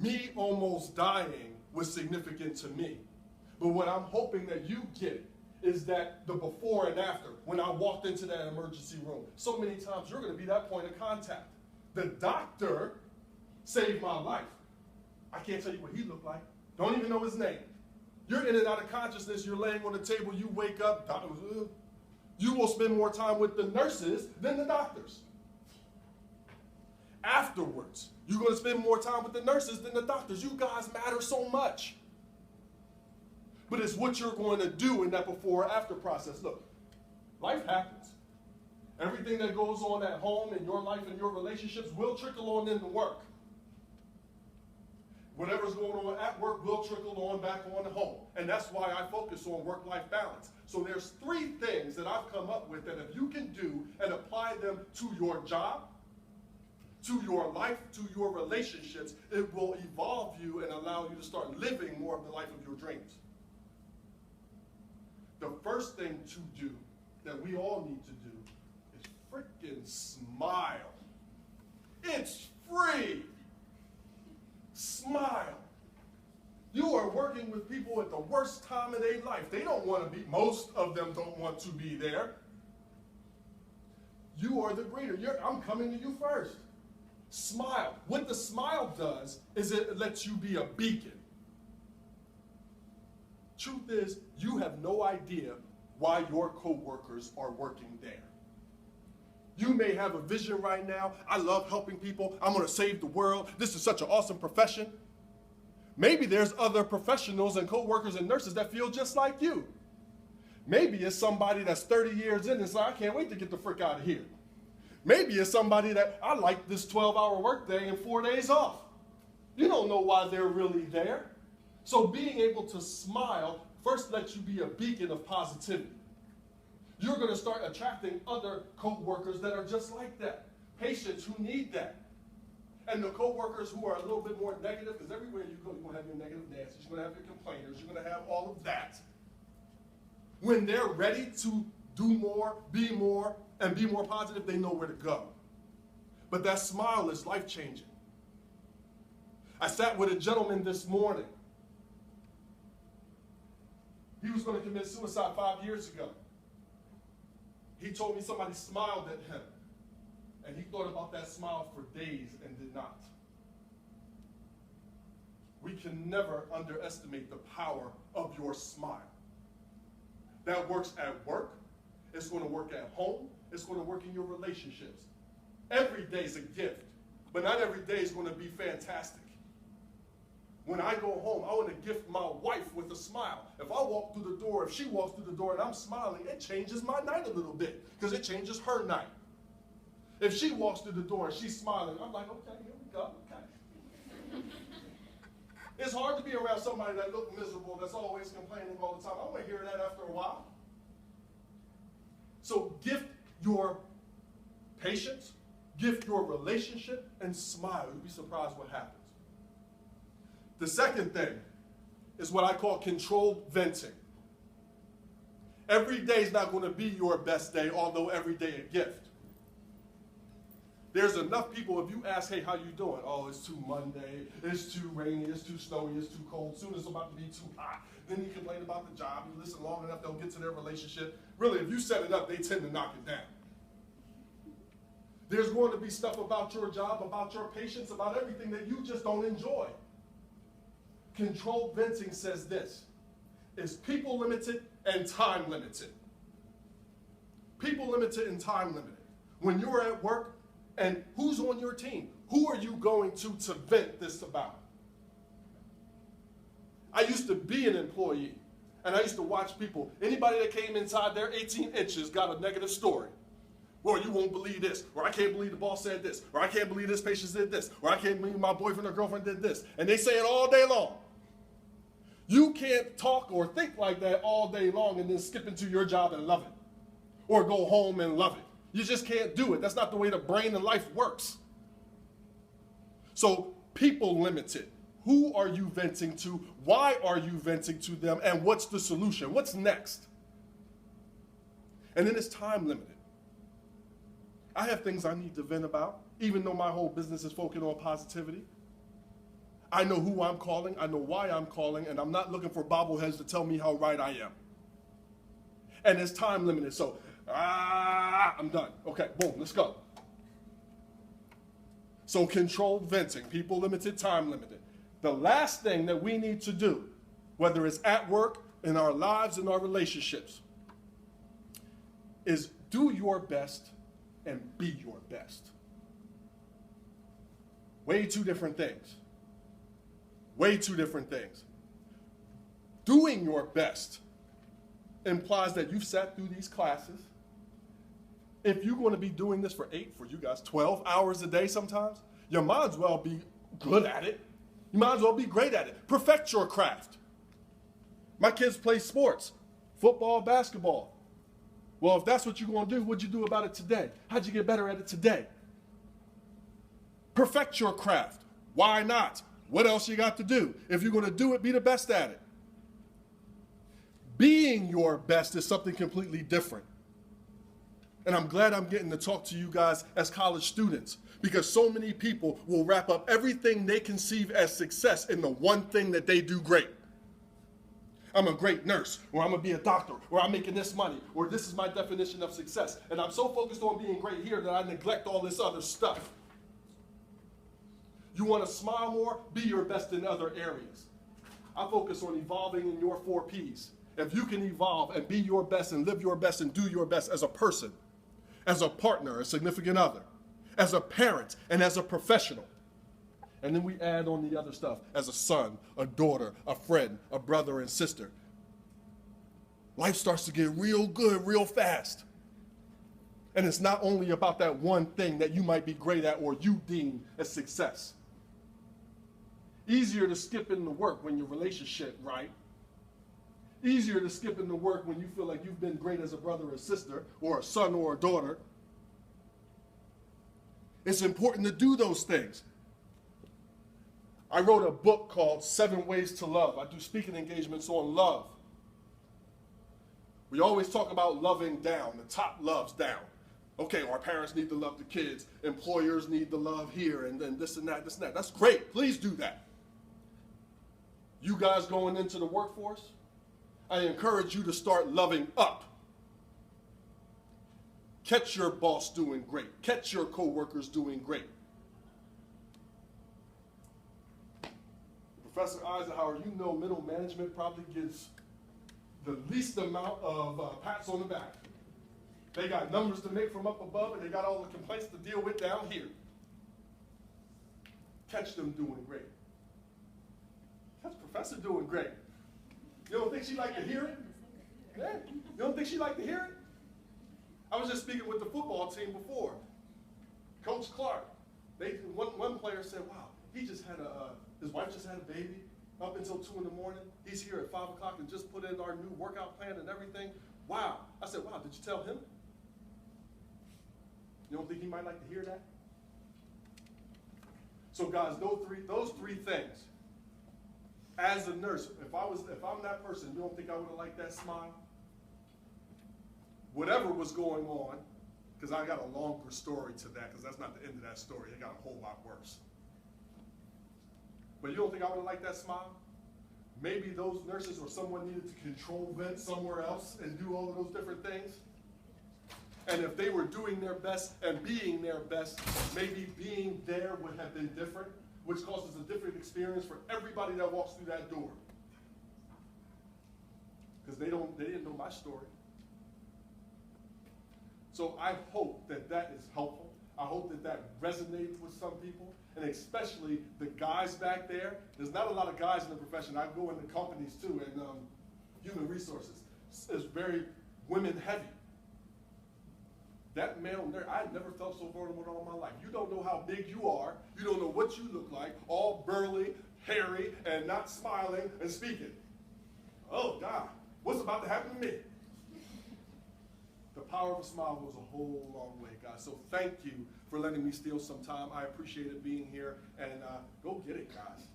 Me almost dying was significant to me. But what I'm hoping that you get is that the before and after, when I walked into that emergency room, so many times you're going to be that point of contact. The doctor saved my life. I can't tell you what he looked like. Don't even know his name. You're in and out of consciousness. You're laying on the table. You wake up. You will spend more time with the nurses than the doctors. Afterwards, you're going to spend more time with the nurses than the doctors. You guys matter so much. But it's what you're going to do in that before or after process. Look, life happens. Everything that goes on at home in your life and your relationships will trickle on into work. Whatever's going on at work will trickle on back on to home. And that's why I focus on work-life balance. So there's 3 things that I've come up with that if you can do and apply them to your job, to your life, to your relationships, it will evolve you and allow you to start living more of the life of your dreams. The first thing to do that we all need to do is freaking smile. It's free. Smile. You are working with people at the worst time of their life. They don't want to be, most of them don't want to be there. You are the greeter. I'm coming to you first. Smile. What the smile does is it lets you be a beacon. Truth is, you have no idea why your coworkers are working there. You may have a vision right now. I love helping people. I'm going to save the world. This is such an awesome profession. Maybe there's other professionals and coworkers and nurses that feel just like you. Maybe it's somebody that's 30 years in and it's like, I can't wait to get the frick out of here. Maybe it's somebody that I like this 12-hour workday and 4 days off. You don't know why they're really there. So being able to smile first lets you be a beacon of positivity. You're going to start attracting other co-workers that are just like that. Patients who need that. And the co-workers who are a little bit more negative, because everywhere you go, you're going to have your negative Nancy's, you're going to have your complainers, you're going to have all of that. When they're ready to do more, and be more positive, they know where to go. But that smile is life-changing. I sat with a gentleman this morning. He was going to commit suicide 5 years ago. He told me somebody smiled at him, and he thought about that smile for days and did not. We can never underestimate the power of your smile. That works at work. It's going to work at home. It's going to work in your relationships. Every day is a gift, but not every day is going to be fantastic. When I go home, I want to gift my wife with a smile. If I walk through the door, if she walks through the door and I'm smiling, it changes my night a little bit because it changes her night. If she walks through the door and she's smiling, I'm like, okay, here we go, okay. It's hard to be around somebody that looks miserable, that's always complaining all the time. I want to hear that after a while. So gift your patience, gift your relationship, and smile. You'll be surprised what happens. The second thing is what I call controlled venting. Every day is not going to be your best day, although every day a gift. There's enough people, if you ask, hey, how you doing? Oh, it's too Monday, it's too rainy, it's too snowy, it's too cold, soon it's about to be too hot. Then you complain about the job, you listen long enough, they'll get to their relationship. Really, if you set it up, they tend to knock it down. There's going to be stuff about your job, about your patients, about everything that you just don't enjoy. Controlled venting says this, is people limited and time limited. People limited and time limited. When you're at work, and who's on your team? Who are you going to vent this about? I used to be an employee, and I used to watch people. Anybody that came inside their 18 inches got a negative story. Well, you won't believe this, or I can't believe the boss said this, or I can't believe this patient did this, or I can't believe my boyfriend or girlfriend did this. And they say it all day long. You can't talk or think like that all day long and then skip into your job and love it, or go home and love it. You just can't do it. That's not the way the brain and life works. So people limited. Who are you venting to? Why are you venting to them? And what's the solution? What's next? And then it's time limited. I have things I need to vent about, even though my whole business is focused on positivity. I know who I'm calling, I know why I'm calling, and I'm not looking for bobbleheads to tell me how right I am. And it's time limited, so I'm done. Okay, boom, let's go. So controlled venting, people limited, time limited. The last thing that we need to do, whether it's at work, in our lives, in our relationships, is do your best and be your best. Way two different things. Way two different things. Doing your best implies that you've sat through these classes. If you're going to be doing this for 8, for you guys, 12 hours a day sometimes, you might as well be good at it. You might as well be great at it. Perfect your craft. My kids play sports, football, basketball. Well, if that's what you're going to do, what'd you do about it today? How'd you get better at it today? Perfect your craft. Why not? What else you got to do? If you're going to do it, be the best at it. Being your best is something completely different. And I'm glad I'm getting to talk to you guys as college students, because so many people will wrap up everything they conceive as success in the one thing that they do great. I'm a great nurse, or I'm going to be a doctor, or I'm making this money, or this is my definition of success. And I'm so focused on being great here that I neglect all this other stuff. You want to smile more? Be your best in other areas. I focus on evolving in your 4 Ps. If you can evolve and be your best and live your best and do your best as a person, as a partner, a significant other, as a parent, and as a professional, and then we add on the other stuff as a son, a daughter, a friend, a brother and sister, life starts to get real good real fast. And it's not only about that one thing that you might be great at or you deem as success. Easier to skip into work when your relationship right. Easier to skip into work when you feel like you've been great as a brother or sister, or a son or a daughter. It's important to do those things. I wrote a book called 7 Ways to Love. I do speaking engagements on love. We always talk about loving down. The top loves down. Okay, our parents need to love the kids. Employers need to love here, and then this and that, this and that. That's great. Please do that. You guys going into the workforce, I encourage you to start loving up. Catch your boss doing great. Catch your coworkers doing great. Professor Eisenhower, you know middle management probably gets the least amount of pats on the back. They got numbers to make from up above, and they got all the complaints to deal with down here. Catch them doing great. Catch Professor doing great. You don't think she'd like to hear it? Yeah. You don't think she'd like to hear it? I was just speaking with the football team before. Coach Clark, one player said, wow, he just had his wife just had a baby up until 2 in the morning. He's here at 5 o'clock and just put in our new workout plan and everything. Wow. I said, wow, did you tell him? You don't think he might like to hear that? So guys, those three things. As a nurse, if I'm that person, you don't think I would have liked that smile? Whatever was going on, because I got a longer story to that, because that's not the end of that story. It got a whole lot worse. But you don't think I would have liked that smile? Maybe those nurses or someone needed to control vent somewhere else and do all of those different things. And if they were doing their best and being their best, maybe being there would have been different, which causes a different experience for everybody that walks through that door. Because they didn't know my story. So I hope that that is helpful. I hope that that resonates with some people, and especially the guys back there. There's not a lot of guys in the profession. I go into companies too, and human resources is very women heavy. That male nurse, I never felt so vulnerable in all my life. You don't know how big you are. You don't know what you look like, all burly, hairy, and not smiling and speaking. Oh God, what's about to happen to me? The power of a smile goes a whole long way, guys. So thank you for letting me steal some time. I appreciate it being here, and go get it, guys.